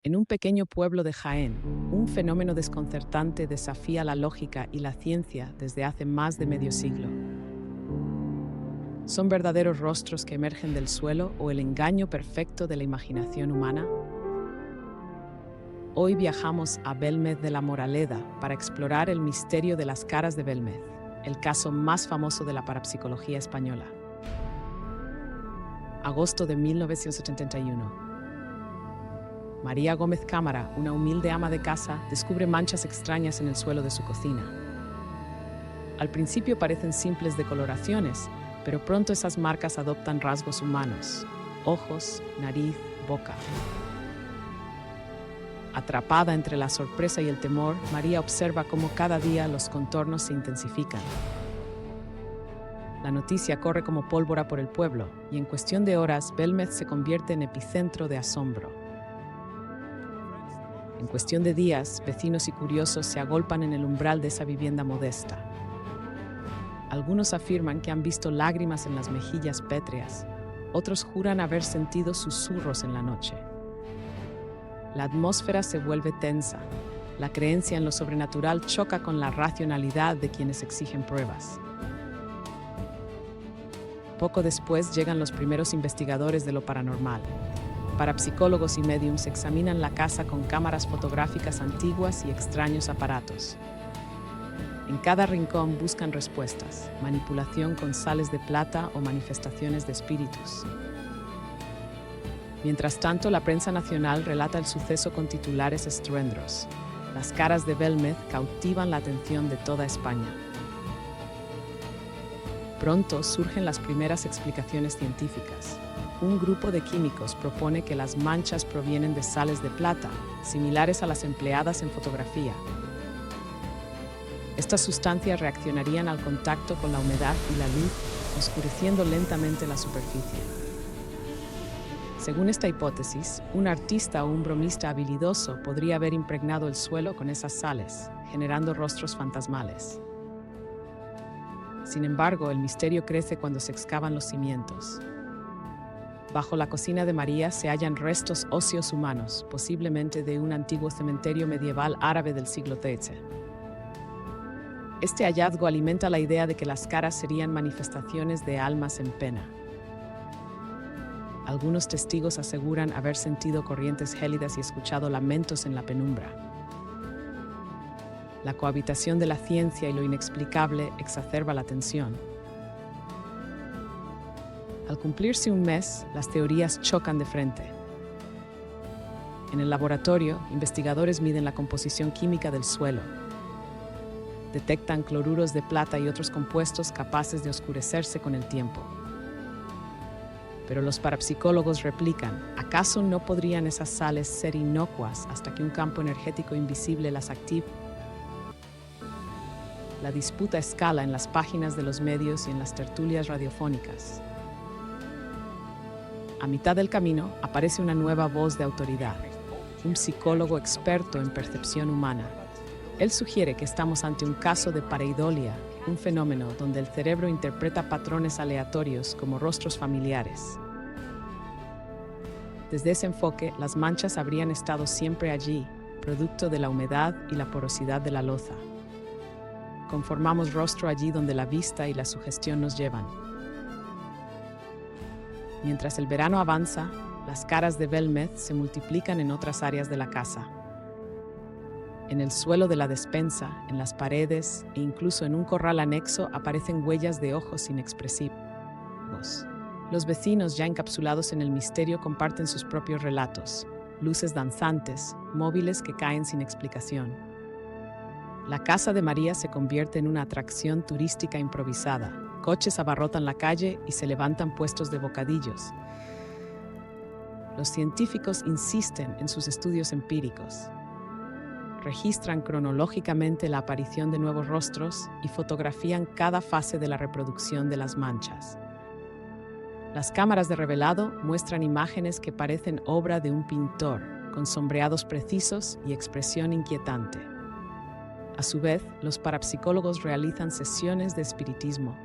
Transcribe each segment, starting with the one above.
En un pequeño pueblo de Jaén, un fenómeno desconcertante desafía la lógica y la ciencia desde hace más de medio siglo. ¿Son verdaderos rostros que emergen del suelo o el engaño perfecto de la imaginación humana? Hoy viajamos a Belmez de la Moraleda para explorar el misterio de las caras de Belmez, el caso más famoso de la parapsicología española. Agosto de 1971. María Gómez Cámara, una humilde ama de casa, descubre manchas extrañas en el suelo de su cocina. Al principio parecen simples decoloraciones, pero pronto esas marcas adoptan rasgos humanos: ojos, nariz, boca. Atrapada entre la sorpresa y el temor, María observa cómo cada día los contornos se intensifican. La noticia corre como pólvora por el pueblo, y en cuestión de horas, Belmez se convierte en epicentro de asombro. En cuestión de días, vecinos y curiosos se agolpan en el umbral de esa vivienda modesta. Algunos afirman que han visto lágrimas en las mejillas pétreas, otros juran haber sentido susurros en la noche. La atmósfera se vuelve tensa. La creencia en lo sobrenatural choca con la racionalidad de quienes exigen pruebas. Poco después llegan los primeros investigadores de lo paranormal. Parapsicólogos y médiums examinan la casa con cámaras fotográficas antiguas y extraños aparatos. En cada rincón buscan respuestas: manipulación con sales de plata o manifestaciones de espíritus. Mientras tanto, la prensa nacional relata el suceso con titulares estruendosos. Las caras de Belmez cautivan la atención de toda España. Pronto surgen las primeras explicaciones científicas. Un grupo de químicos propone que las manchas provienen de sales de plata, similares a las empleadas en fotografía. Estas sustancias reaccionarían al contacto con la humedad y la luz, oscureciendo lentamente la superficie. Según esta hipótesis, un artista o un bromista habilidoso podría haber impregnado el suelo con esas sales, generando rostros fantasmales. Sin embargo, el misterio crece cuando se excavan los cimientos. Bajo la cocina de María se hallan restos óseos humanos, posiblemente de un antiguo cementerio medieval árabe del siglo XIII. Este hallazgo alimenta la idea de que las caras serían manifestaciones de almas en pena. Algunos testigos aseguran haber sentido corrientes gélidas y escuchado lamentos en la penumbra. La cohabitación de la ciencia y lo inexplicable exacerba la tensión. Al cumplirse un mes, las teorías chocan de frente. En el laboratorio, investigadores miden la composición química del suelo. Detectan cloruros de plata y otros compuestos capaces de oscurecerse con el tiempo. Pero los parapsicólogos replican: ¿acaso no podrían esas sales ser inocuas hasta que un campo energético invisible las active? La disputa escala en las páginas de los medios y en las tertulias radiofónicas. A mitad del camino aparece una nueva voz de autoridad, un psicólogo experto en percepción humana. Él sugiere que estamos ante un caso de pareidolia, un fenómeno donde el cerebro interpreta patrones aleatorios como rostros familiares. Desde ese enfoque, las manchas habrían estado siempre allí, producto de la humedad y la porosidad de la loza. Conformamos rostro allí donde la vista y la sugestión nos llevan. Mientras el verano avanza, las caras de Belmez se multiplican en otras áreas de la casa. En el suelo de la despensa, en las paredes e incluso en un corral anexo aparecen huellas de ojos inexpresivos. Los vecinos, ya encapsulados en el misterio, comparten sus propios relatos: luces danzantes, móviles que caen sin explicación. La casa de María se convierte en una atracción turística improvisada. Coches abarrotan la calle y se levantan puestos de bocadillos. Los científicos insisten en sus estudios empíricos. Registran cronológicamente la aparición de nuevos rostros y fotografían cada fase de la reproducción de las manchas. Las cámaras de revelado muestran imágenes que parecen obra de un pintor, con sombreados precisos y expresión inquietante. A su vez, los parapsicólogos realizan sesiones de espiritismo,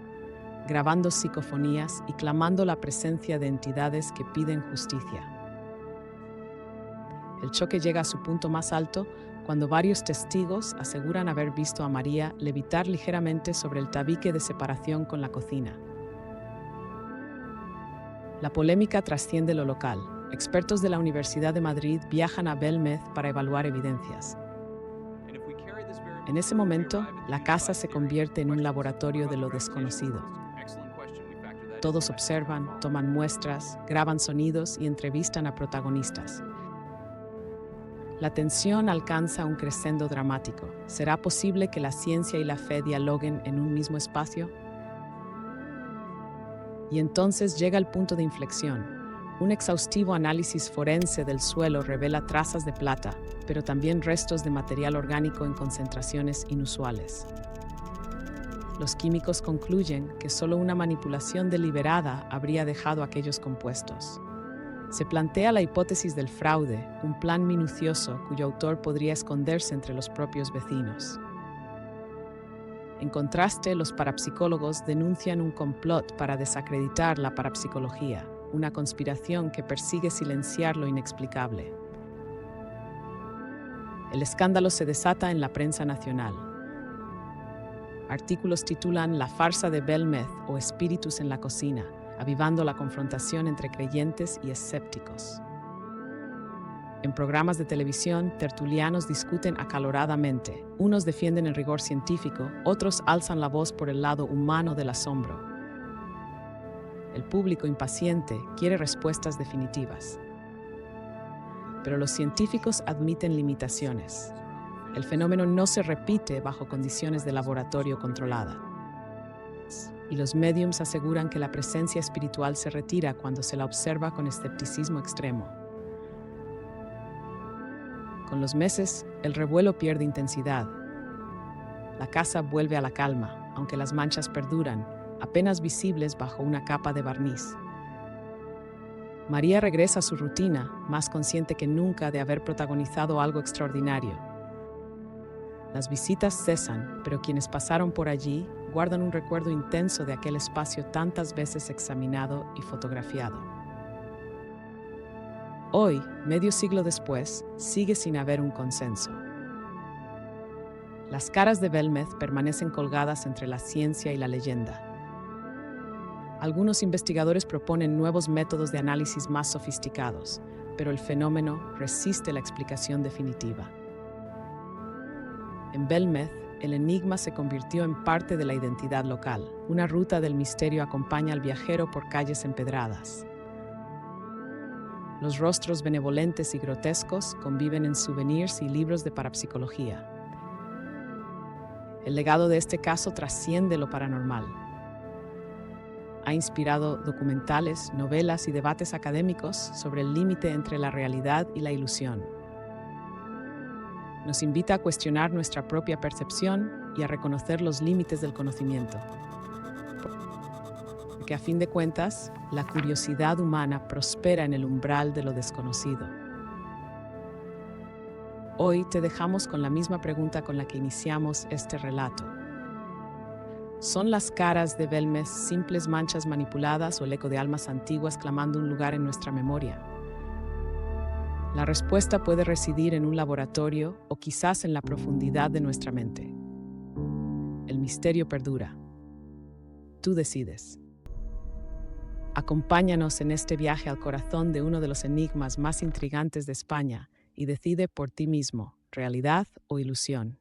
grabando psicofonías y clamando la presencia de entidades que piden justicia. El choque llega a su punto más alto cuando varios testigos aseguran haber visto a María levitar ligeramente sobre el tabique de separación con la cocina. La polémica trasciende lo local. Expertos de la Universidad de Madrid viajan a Belmez para evaluar evidencias. En ese momento, la casa se convierte en un laboratorio de lo desconocido. Todos observan, toman muestras, graban sonidos y entrevistan a protagonistas. La tensión alcanza un crescendo dramático. ¿Será posible que la ciencia y la fe dialoguen en un mismo espacio? Y entonces llega el punto de inflexión. Un exhaustivo análisis forense del suelo revela trazas de plata, pero también restos de material orgánico en concentraciones inusuales. Los químicos concluyen que solo una manipulación deliberada habría dejado aquellos compuestos. Se plantea la hipótesis del fraude, un plan minucioso cuyo autor podría esconderse entre los propios vecinos. En contraste, los parapsicólogos denuncian un complot para desacreditar la parapsicología, una conspiración que persigue silenciar lo inexplicable. El escándalo se desata en la prensa nacional. Artículos titulan La farsa de Belmez o Espíritus en la cocina, avivando la confrontación entre creyentes y escépticos. En programas de televisión, tertulianos discuten acaloradamente. Unos defienden el rigor científico, otros alzan la voz por el lado humano del asombro. El público impaciente quiere respuestas definitivas. Pero los científicos admiten limitaciones. El fenómeno no se repite bajo condiciones de laboratorio controladas. Y los médiums aseguran que la presencia espiritual se retira cuando se la observa con escepticismo extremo. Con los meses, el revuelo pierde intensidad. La casa vuelve a la calma, aunque las manchas perduran, apenas visibles bajo una capa de barniz. María regresa a su rutina, más consciente que nunca de haber protagonizado algo extraordinario. Las visitas cesan, pero quienes pasaron por allí guardan un recuerdo intenso de aquel espacio tantas veces examinado y fotografiado. Hoy, medio siglo después, sigue sin haber un consenso. Las caras de Belmez permanecen colgadas entre la ciencia y la leyenda. Algunos investigadores proponen nuevos métodos de análisis más sofisticados, pero el fenómeno resiste la explicación definitiva. En Belmez, el enigma se convirtió en parte de la identidad local. Una ruta del misterio acompaña al viajero por calles empedradas. Los rostros benevolentes y grotescos conviven en souvenirs y libros de parapsicología. El legado de este caso trasciende lo paranormal. Ha inspirado documentales, novelas y debates académicos sobre el límite entre la realidad y la ilusión. Nos invita a cuestionar nuestra propia percepción y a reconocer los límites del conocimiento. Porque a fin de cuentas, la curiosidad humana prospera en el umbral de lo desconocido. Hoy te dejamos con la misma pregunta con la que iniciamos este relato. ¿Son las caras de Belmez simples manchas manipuladas o el eco de almas antiguas clamando un lugar en nuestra memoria? La respuesta puede residir en un laboratorio o quizás en la profundidad de nuestra mente. El misterio perdura. Tú decides. Acompáñanos en este viaje al corazón de uno de los enigmas más intrigantes de España y decide por ti mismo, realidad o ilusión.